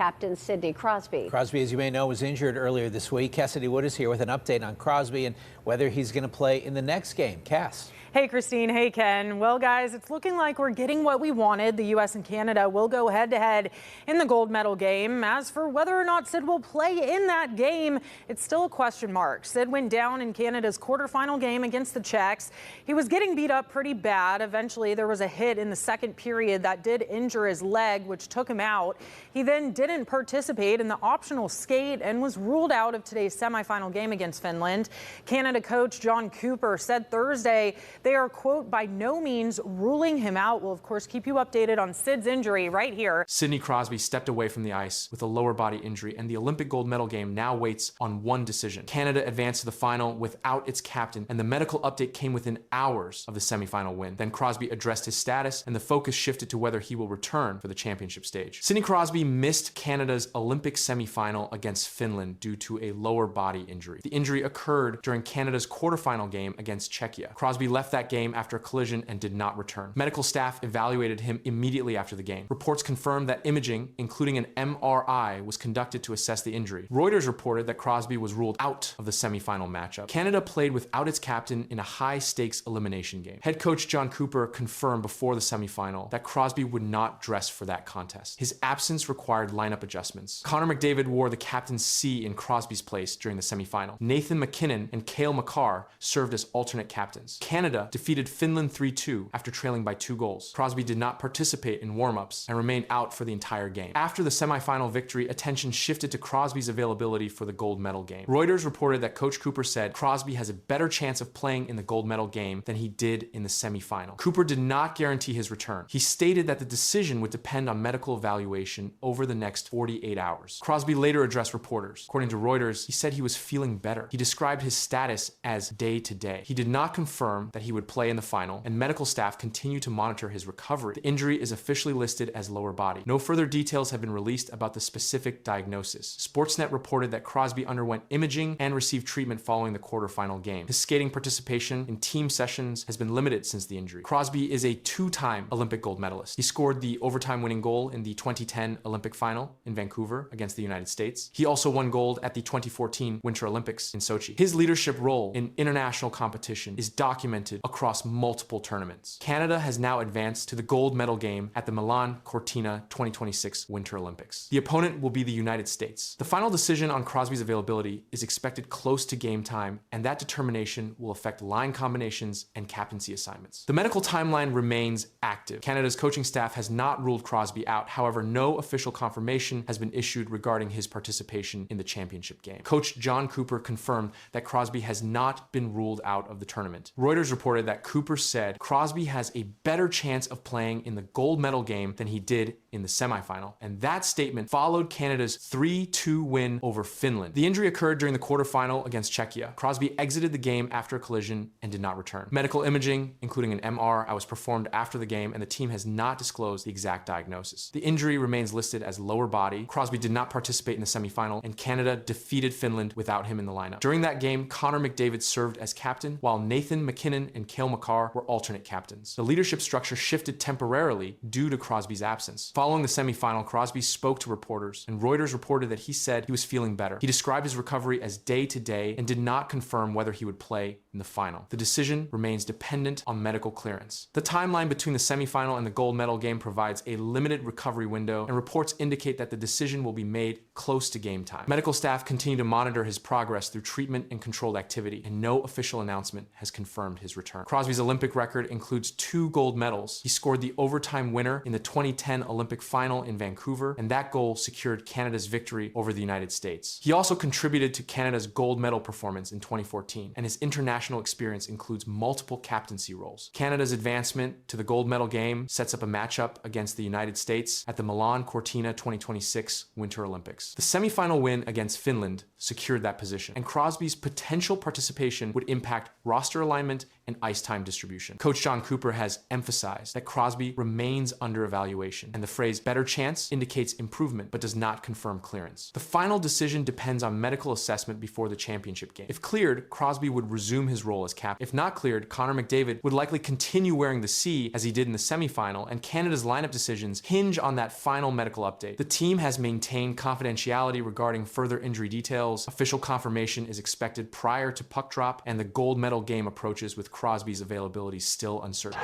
captain Sidney Crosby. Crosby, as you may know, was injured earlier this week. Cassidy Wood is here with an update on Crosby and whether he's going to play in the next game. Cass. Hey, Christine. Hey, Ken. Well, guys, it's looking like we're getting what we wanted. The U.S. and Canada will go head-to-head in the gold medal game. As for whether or not Sid will play in that game, it's still a question mark. Sid went down in Canada's quarterfinal game against the Czechs. He was getting beat up pretty bad. Eventually, there was a hit in the second period that did injure his leg, which took him out. He then didn't participate in the optional skate and was ruled out of today's semifinal game against Finland. Canada coach Jon Cooper said Thursday they are, quote, by no means ruling him out. We'll, of course, keep you updated on Sid's injury right here. Sidney Crosby stepped away from the ice with a lower body injury, and the Olympic gold medal game now waits on one decision. Canada advanced to the final without its captain, and the medical update came within hours of the semifinal win. Then Crosby addressed his status, and the focus shifted to whether he will return for the championship stage. Sidney Crosby missed Canada's Olympic semifinal against Finland due to a lower body injury. The injury occurred during Canada's quarterfinal game against Czechia. Crosby left that game after a collision and did not return. Medical staff evaluated him immediately after the game. Reports confirmed that imaging, including an MRI, was conducted to assess the injury. Reuters reported that Crosby was ruled out of the semifinal matchup. Canada played without its captain in a high-stakes elimination game. Head coach Jon Cooper confirmed before the semifinal that Crosby would not dress for that contest. His absence required lineup adjustments. Connor McDavid wore the captain's C in Crosby's place during the semifinal. Nathan MacKinnon and Cale Makar served as alternate captains. Canada defeated Finland 3-2 after trailing by 2 goals. Crosby did not participate in warm-ups and remained out for the entire game. After the semifinal victory, attention shifted to Crosby's availability for the gold medal game. Reuters reported that Coach Cooper said Crosby has a better chance of playing in the gold medal game than he did in the semifinal. Cooper did not guarantee his return. He stated that the decision would depend on medical evaluation over the next 48 hours. Crosby later addressed reporters. According to Reuters, he said he was feeling better. He described his status as day-to-day. He did not confirm that he would play in the final, and medical staff continue to monitor his recovery. The injury is officially listed as lower body. No further details have been released about the specific diagnosis. Sportsnet reported that Crosby underwent imaging and received treatment following the quarterfinal game. His skating participation in team sessions has been limited since the injury. Crosby is a 2-time Olympic gold medalist. He scored the overtime winning goal in the 2010 Olympic final in Vancouver against the United States. He also won gold at the 2014 Winter Olympics in Sochi. His leadership role in international competition is documented across multiple tournaments. Canada has now advanced to the gold medal game at the Milan Cortina 2026 Winter Olympics. The opponent will be the United States. The final decision on Crosby's availability is expected close to game time, and that determination will affect line combinations and captaincy assignments. The medical timeline remains active. Canada's coaching staff has not ruled Crosby out. However, no official confirmation has been issued regarding his participation in the championship game. Coach Jon Cooper confirmed that Crosby has not been ruled out of the tournament. Reuters reported that Cooper said Crosby has a better chance of playing in the gold medal game than he did in the semifinal, and that statement followed Canada's 3-2 win over Finland. The injury occurred during the quarterfinal against Czechia. Crosby exited the game after a collision and did not return. Medical imaging, including an MRI, was performed after the game, and the team has not disclosed the exact diagnosis. The injury remains listed as lower body. Crosby did not participate in the semifinal, and Canada defeated Finland without him in the lineup. During that game, Connor McDavid served as captain, while Nathan MacKinnon and Cale Makar were alternate captains. The leadership structure shifted temporarily due to Crosby's absence. Following the semifinal, Crosby spoke to reporters, and Reuters reported that he said he was feeling better. He described his recovery as day-to-day and did not confirm whether he would play in the final. The decision remains dependent on medical clearance. The timeline between the semifinal and the gold medal game provides a limited recovery window, and reports indicate that the decision will be made close to game time. Medical staff continue to monitor his progress through treatment and controlled activity, and no official announcement has confirmed his return. Crosby's Olympic record includes 2 gold medals. He scored the overtime winner in the 2010 Olympic final in Vancouver, and that goal secured Canada's victory over the United States. He also contributed to Canada's gold medal performance in 2014, and his international experience includes multiple captaincy roles. Canada's advancement to the gold medal game sets up a matchup against the United States at the Milan Cortina 2026 Winter Olympics. The semifinal win against Finland secured that position, and Crosby's potential participation would impact roster alignment and ice time distribution. Coach Jon Cooper has emphasized that Crosby remains under evaluation, and the phrase better chance indicates improvement but does not confirm clearance. The final decision depends on medical assessment before the championship game. If cleared, Crosby would resume his role as captain. If not cleared, Connor McDavid would likely continue wearing the C as he did in the semifinal, and Canada's lineup decisions hinge on that final medical update. The team has maintained confidentiality regarding further injury details. Official confirmation is expected prior to puck drop, and the gold medal game approaches with Crosby's availability still uncertain.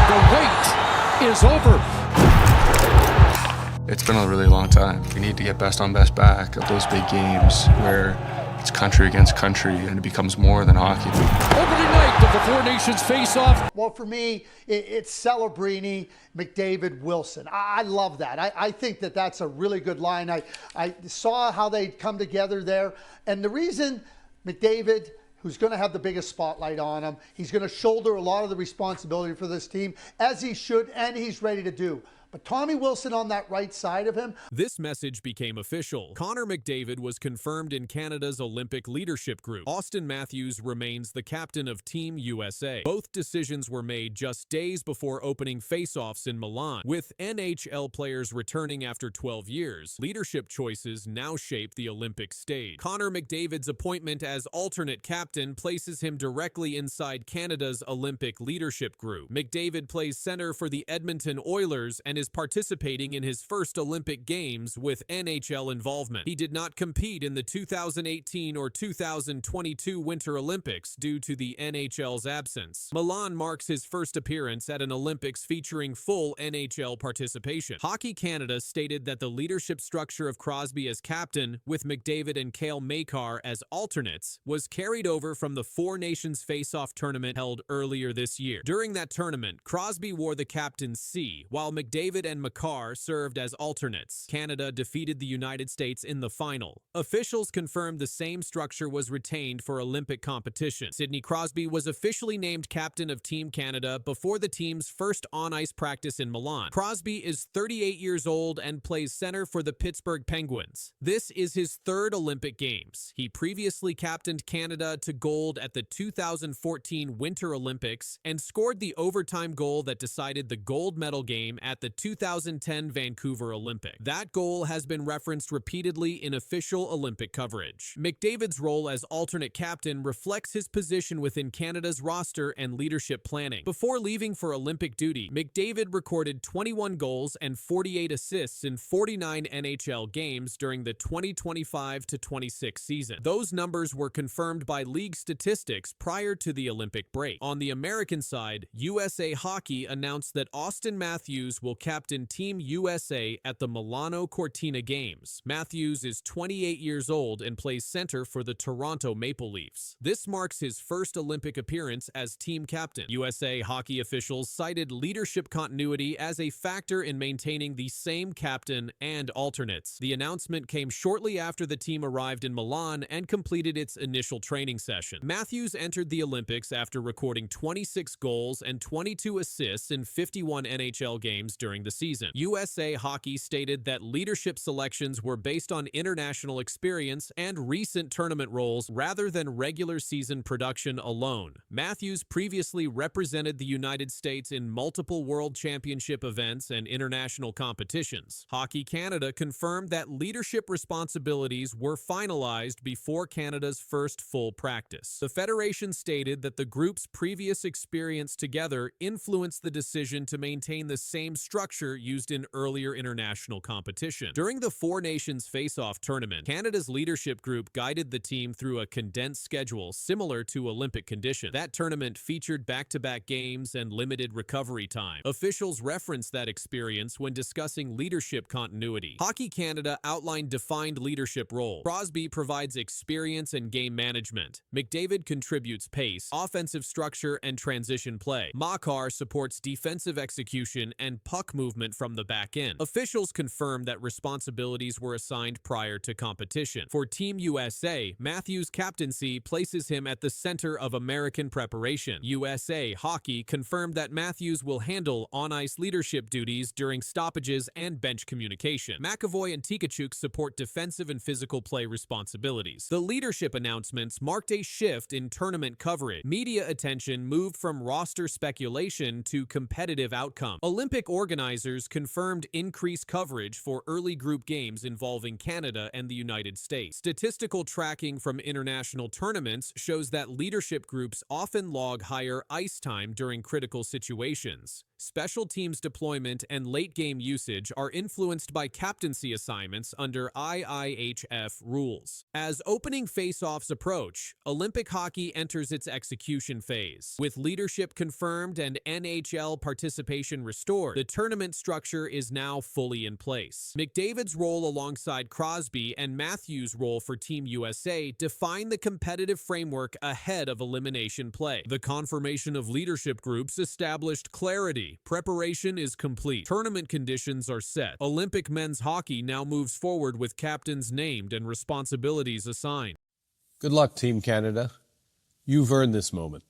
The wait is over. It's been a really long time. We need to get best on best back at those big games where it's country against country and it becomes more than hockey. Opening night of the Four Nations face-off. Well, for me, it's Celebrini, McDavid, Wilson. I love that. I think that that's a really good line. I saw how they come together there. And the reason McDavid, who's going to have the biggest spotlight on him, he's going to shoulder a lot of the responsibility for this team, as he should, and he's ready to do. But Tommy Wilson on that right side of him. This message became official. Connor McDavid was confirmed in Canada's Olympic leadership group. Austin Matthews remains the captain of Team USA. Both decisions were made just days before opening face-offs in Milan. With NHL players returning after 12 years, leadership choices now shape the Olympic stage. Connor McDavid's appointment as alternate captain places him directly inside Canada's Olympic leadership group. McDavid plays center for the Edmonton Oilers and is participating in his first Olympic Games with NHL involvement. He did not compete in the 2018 or 2022 Winter Olympics due to the NHL's absence. Milan marks his first appearance at an Olympics featuring full NHL participation. Hockey Canada stated that the leadership structure of Crosby as captain, with McDavid and Cale Makar as alternates, was carried over from the Four Nations Face-Off tournament held earlier this year. During that tournament, Crosby wore the captain's C, while McDavid and Makar served as alternates. Canada defeated the United States in the final. Officials confirmed the same structure was retained for Olympic competition. Sidney Crosby was officially named captain of Team Canada before the team's first on-ice practice in Milan. Crosby is 38 years old and plays center for the Pittsburgh Penguins. This is his third Olympic Games. He previously captained Canada to gold at the 2014 Winter Olympics and scored the overtime goal that decided the gold medal game at the 2010 Vancouver Olympic. That goal has been referenced repeatedly in official Olympic coverage. McDavid's role as alternate captain reflects his position within Canada's roster and leadership planning. Before leaving for Olympic duty, McDavid recorded 21 goals and 48 assists in 49 NHL games during the 2025-26 season. Those numbers were confirmed by league statistics prior to the Olympic break. On the American side, USA Hockey announced that Austin Matthews will captain Team USA at the Milano Cortina Games. Matthews is 28 years old and plays center for the Toronto Maple Leafs. This marks his first Olympic appearance as team captain. USA Hockey officials cited leadership continuity as a factor in maintaining the same captain and alternates. The announcement came shortly after the team arrived in Milan and completed its initial training session. Matthews entered the Olympics after recording 26 goals and 22 assists in 51 NHL games during the season. USA Hockey stated that leadership selections were based on international experience and recent tournament roles rather than regular season production alone. Matthews previously represented the United States in multiple World Championship events and international competitions. Hockey Canada confirmed that leadership responsibilities were finalized before Canada's first full practice. The federation stated that the group's previous experience together influenced the decision to maintain the same structure used in earlier international competition. During the Four Nations Face-Off tournament, Canada's leadership group guided the team through a condensed schedule similar to Olympic conditions. That tournament featured back-to-back games and limited recovery time. Officials referenced that experience when discussing leadership continuity. Hockey Canada outlined defined leadership roles. Crosby provides experience and game management. McDavid contributes pace, offensive structure, and transition play. Makar supports defensive execution and puck puck movement from the back end. Officials confirmed that responsibilities were assigned prior to competition. For Team USA, Matthews' captaincy places him at the center of American preparation. USA Hockey confirmed that Matthews will handle on-ice leadership duties during stoppages and bench communication. McAvoy and Tkachuk support defensive and physical play responsibilities. The leadership announcements marked a shift in tournament coverage. Media attention moved from roster speculation to competitive outcome. Olympic organizers confirmed increased coverage for early group games involving Canada and the United States. Statistical tracking from international tournaments shows that leadership groups often log higher ice time during critical situations. Special teams deployment and late-game usage are influenced by captaincy assignments under IIHF rules. As opening face-offs approach, Olympic hockey enters its execution phase. With leadership confirmed and NHL participation restored, the tournament structure is now fully in place. McDavid's role alongside Crosby and Matthews' role for Team USA define the competitive framework ahead of elimination play. The confirmation of leadership groups established clarity. Preparation is complete. Tournament conditions are set. Olympic men's hockey now moves forward with captains named and responsibilities assigned. Good luck, Team Canada. You've earned this moment.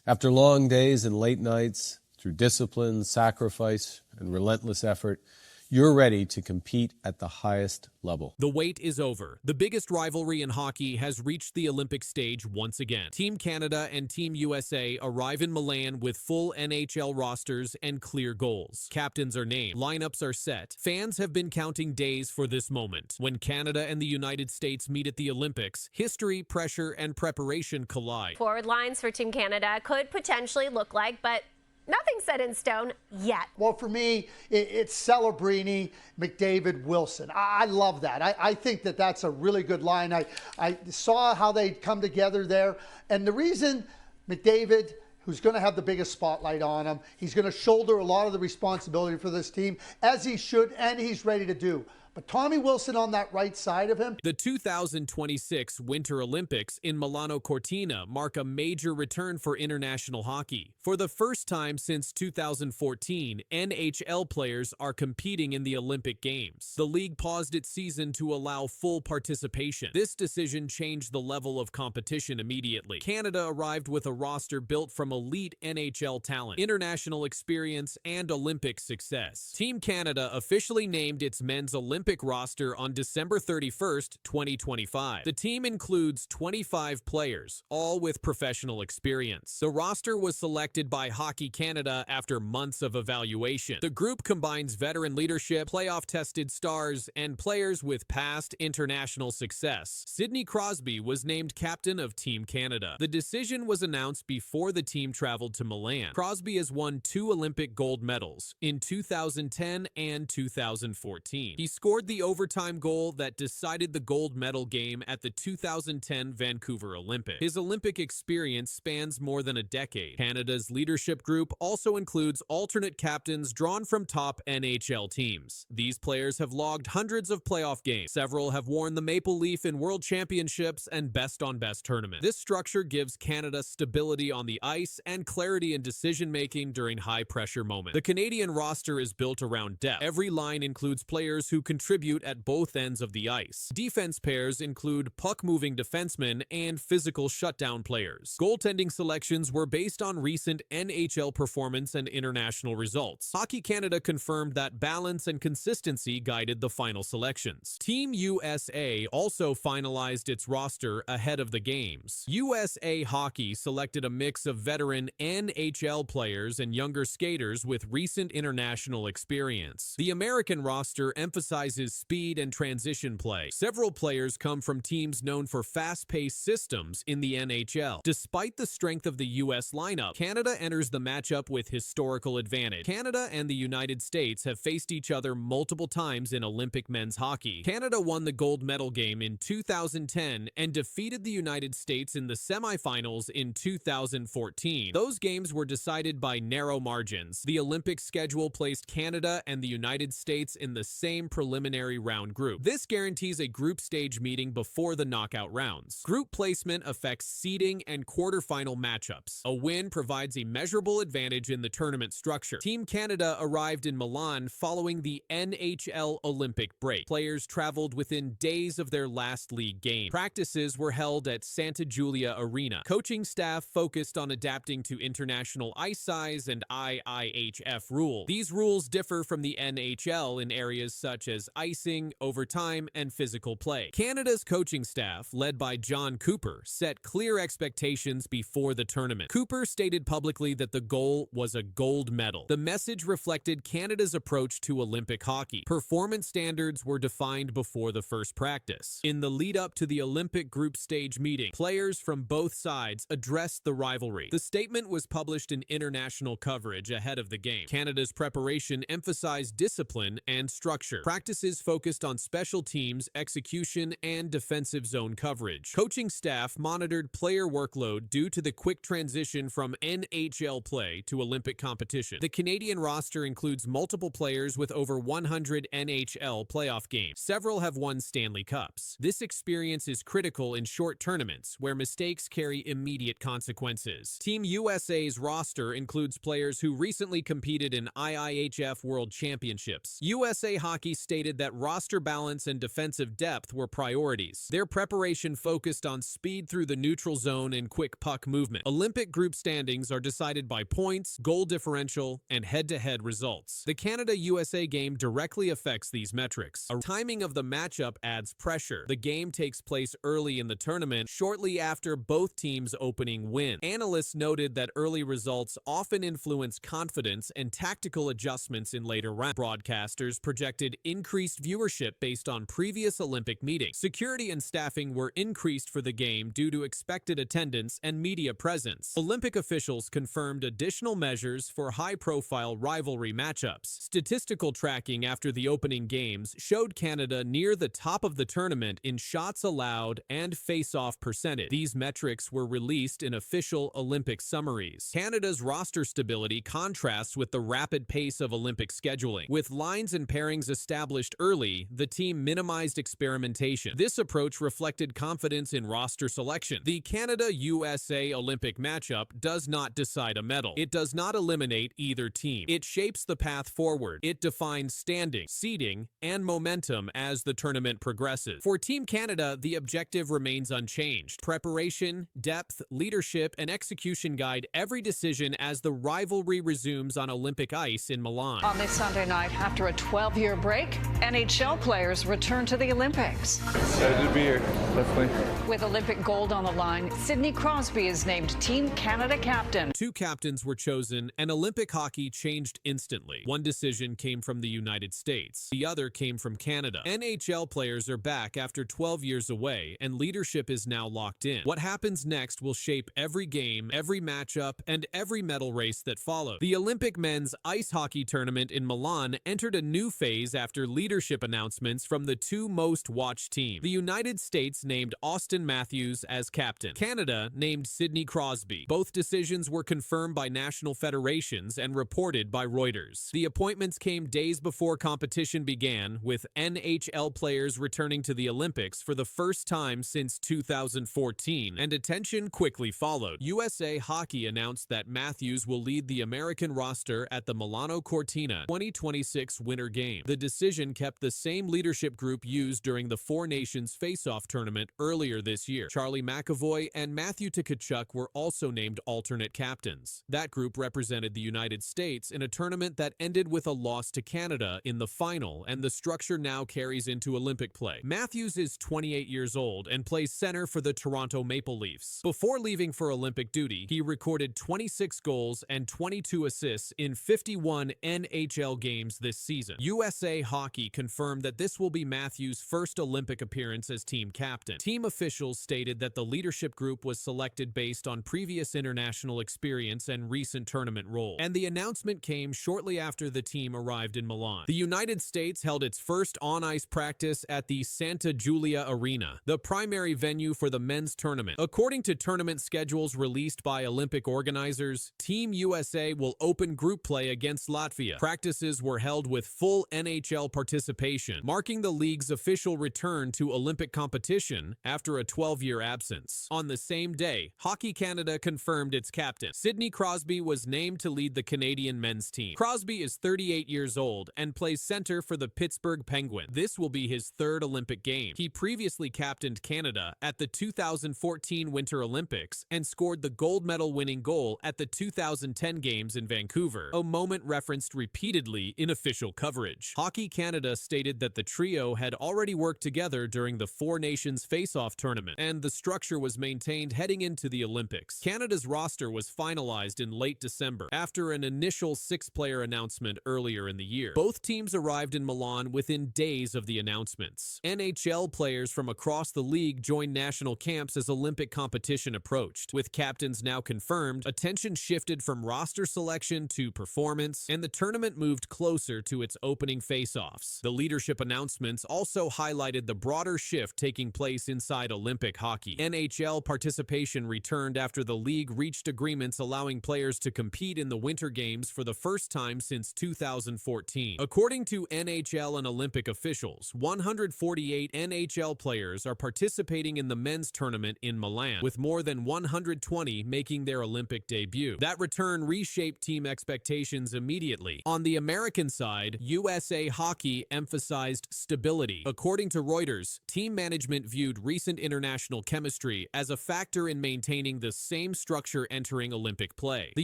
After long days and late nights, through discipline, sacrifice, and relentless effort, you're ready to compete at the highest level. The wait is over. The biggest rivalry in hockey has reached the Olympic stage once again. Team Canada and Team USA arrive in Milan with full NHL rosters and clear goals. Captains are named. Lineups are set. Fans have been counting days for this moment. When Canada and the United States meet at the Olympics, history, pressure, and preparation collide. Forward lines for Team Canada could potentially look like, but nothing set in stone yet. Well, for me, it's Celebrini, McDavid, Wilson. I love that. I think that that's a really good line. I saw how they come together there. And the reason McDavid, who's going to have the biggest spotlight on him, he's going to shoulder a lot of the responsibility for this team, as he should, and he's ready to do. But Tommy Wilson on that right side of him. The 2026 Winter Olympics in Milano Cortina mark a major return for international hockey. For the first time since 2014, NHL players are competing in the Olympic Games. The league paused its season to allow full participation. This decision changed the level of competition immediately. Canada arrived with a roster built from elite NHL talent, international experience, and Olympic success. Team Canada officially named its men's Olympic roster on December 31st, 2025. The team includes 25 players, all with professional experience. The roster was selected by Hockey Canada after months of evaluation. The group combines veteran leadership, playoff-tested stars, and players with past international success. Sidney Crosby was named captain of Team Canada. The decision was announced before the team traveled to Milan. Crosby has won 2 Olympic gold medals in 2010 and 2014. He scored the overtime goal that decided the gold medal game at the 2010 Vancouver Olympics. His Olympic experience spans more than a decade. Canada's leadership group also includes alternate captains drawn from top NHL teams. These players have logged hundreds of playoff games. Several have worn the maple leaf in world championships and best-on-best tournaments. This structure gives Canada stability on the ice and clarity in decision-making during high-pressure moments. The Canadian roster is built around depth. Every line includes players who contribute at both ends of the ice. Defense pairs include puck-moving defensemen and physical shutdown players. Goaltending selections were based on recent NHL performance and international results. Hockey Canada confirmed that balance and consistency guided the final selections. Team USA also finalized its roster ahead of the games. USA Hockey selected a mix of veteran NHL players and younger skaters with recent international experience. The American roster emphasizes speed and transition play. Several players come from teams known for fast-paced systems in the NHL. Despite the strength of the U.S. lineup, Canada enters the matchup with historical advantage. Canada and the United States have faced each other multiple times in Olympic men's hockey. Canada won the gold medal game in 2010 and defeated the United States in the semifinals in 2014. Those games were decided by narrow margins. The Olympic schedule placed Canada and the United States in the same preliminary preliminary round group. This guarantees a group stage meeting before the knockout rounds. Group placement affects seeding and quarterfinal matchups. A win provides a measurable advantage in the tournament structure. Team Canada arrived in Milan following the NHL Olympic break. Players traveled within days of their last league game. Practices were held at Santa Giulia Arena. Coaching staff focused on adapting to international ice size and IIHF rule. These rules differ from the NHL in areas such as icing, overtime, and physical play. Canada's coaching staff, led by Jon Cooper, set clear expectations before the tournament. Cooper stated publicly that the goal was a gold medal. The message reflected Canada's approach to Olympic hockey. Performance standards were defined before the first practice. In the lead-up to the Olympic group stage meeting, players from both sides addressed the rivalry. The statement was published in international coverage ahead of the game. Canada's preparation emphasized discipline and structure. Practices focused on special teams, execution, and defensive zone coverage. Coaching staff monitored player workload due to the quick transition from NHL play to Olympic competition. The Canadian roster includes multiple players with over 100 NHL playoff games. Several have won Stanley Cups. This experience is critical in short tournaments where mistakes carry immediate consequences. Team USA's roster includes players who recently competed in IIHF World Championships. USA Hockey stated that roster balance and defensive depth were priorities. Their preparation focused on speed through the neutral zone and quick puck movement. Olympic group standings are decided by points, goal differential, and head-to-head results. The Canada-USA game directly affects these metrics. A timing of the matchup adds pressure. The game takes place early in the tournament, shortly after both teams' opening win. Analysts noted that early results often influence confidence and tactical adjustments in later rounds. Broadcasters projected increased viewership based on previous Olympic meetings. Security and staffing were increased for the game due to expected attendance and media presence. Olympic officials confirmed additional measures for high-profile rivalry matchups. Statistical tracking after the opening games showed Canada near the top of the tournament in shots allowed and face-off percentage. These metrics were released in official Olympic summaries. Canada's roster stability contrasts with the rapid pace of Olympic scheduling. With lines and pairings established early, the team minimized experimentation. This approach reflected confidence in roster selection. The Canada-USA Olympic matchup does not decide a medal. It does not eliminate either team. It shapes the path forward. It defines standing, seeding, and momentum as the tournament progresses. For Team Canada, the objective remains unchanged. Preparation, depth, leadership, and execution guide every decision as the rivalry resumes on Olympic ice in Milan. On this Sunday night, after a 12-year break, NHL players return to the Olympics. Excited to be here, definitely. With Olympic gold on the line, Sidney Crosby is named Team Canada captain. Two captains were chosen, and Olympic hockey changed instantly. One decision came from the United States. The other came from Canada. NHL players are back after 12 years away, and leadership is now locked in. What happens next will shape every game, every matchup, and every medal race that follows. The Olympic men's ice hockey tournament in Milan entered a new phase after leadership announcements from the two most watched teams. The United States named Austin Matthews as captain. Canada named Sidney Crosby. Both decisions were confirmed by national federations and reported by Reuters. The appointments came days before competition began, with NHL players returning to the Olympics for the first time since 2014, and attention quickly followed. USA Hockey announced that Matthews will lead the American roster at the Milano Cortina 2026 Winter Game. The decision kept the same leadership group used during the Four Nations Face-Off tournament earlier this year. Charlie McAvoy and Matthew Tkachuk were also named alternate captains. That group represented the United States in a tournament that ended with a loss to Canada in the final, and the structure now carries into Olympic play. Matthews is 28 years old and plays center for the Toronto Maple Leafs. Before leaving for Olympic duty, he recorded 26 goals and 22 assists in 51 NHL games this season. USA Hockey confirmed that this will be Matthews' first Olympic appearance as team captain. Team officials stated that the leadership group was selected based on previous international experience and recent tournament roles, and the announcement came shortly after the team arrived in Milan. The United States held its first on-ice practice at the Santa Giulia Arena, the primary venue for the men's tournament. According to tournament schedules released by Olympic organizers, Team USA will open group play against Latvia. Practices were held with full NHL participation participation, marking the league's official return to Olympic competition after a 12-year absence. On the same day, Hockey Canada confirmed its captain. Sidney Crosby was named to lead the Canadian men's team. Crosby is 38 years old and plays center for the Pittsburgh Penguins. This will be his third Olympic game. He previously captained Canada at the 2014 Winter Olympics and scored the gold medal winning goal at the 2010 games in Vancouver, a moment referenced repeatedly in official coverage. Hockey Canada stated that the trio had already worked together during the Four Nations Face-Off tournament, and the structure was maintained heading into the Olympics. Canada's roster was finalized in late December after an initial 6-player announcement earlier in the year. Both teams arrived in Milan within days of the announcements. NHL players from across the league joined national camps as Olympic competition approached. With captains now confirmed, attention shifted from roster selection to performance, and the tournament moved closer to its opening face-offs. The leadership announcements also highlighted the broader shift taking place inside Olympic hockey. NHL participation returned after the league reached agreements allowing players to compete in the Winter Games for the first time since 2014. According to NHL and Olympic officials, 148 NHL players are participating in the men's tournament in Milan, with more than 120 making their Olympic debut. That return reshaped team expectations immediately. On the American side, USA Hockey emphasized stability. According to Reuters, team management viewed recent international chemistry as a factor in maintaining the same structure entering Olympic play. The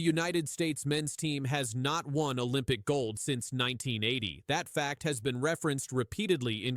United States men's team has not won Olympic gold since 1980. That fact has been referenced repeatedly in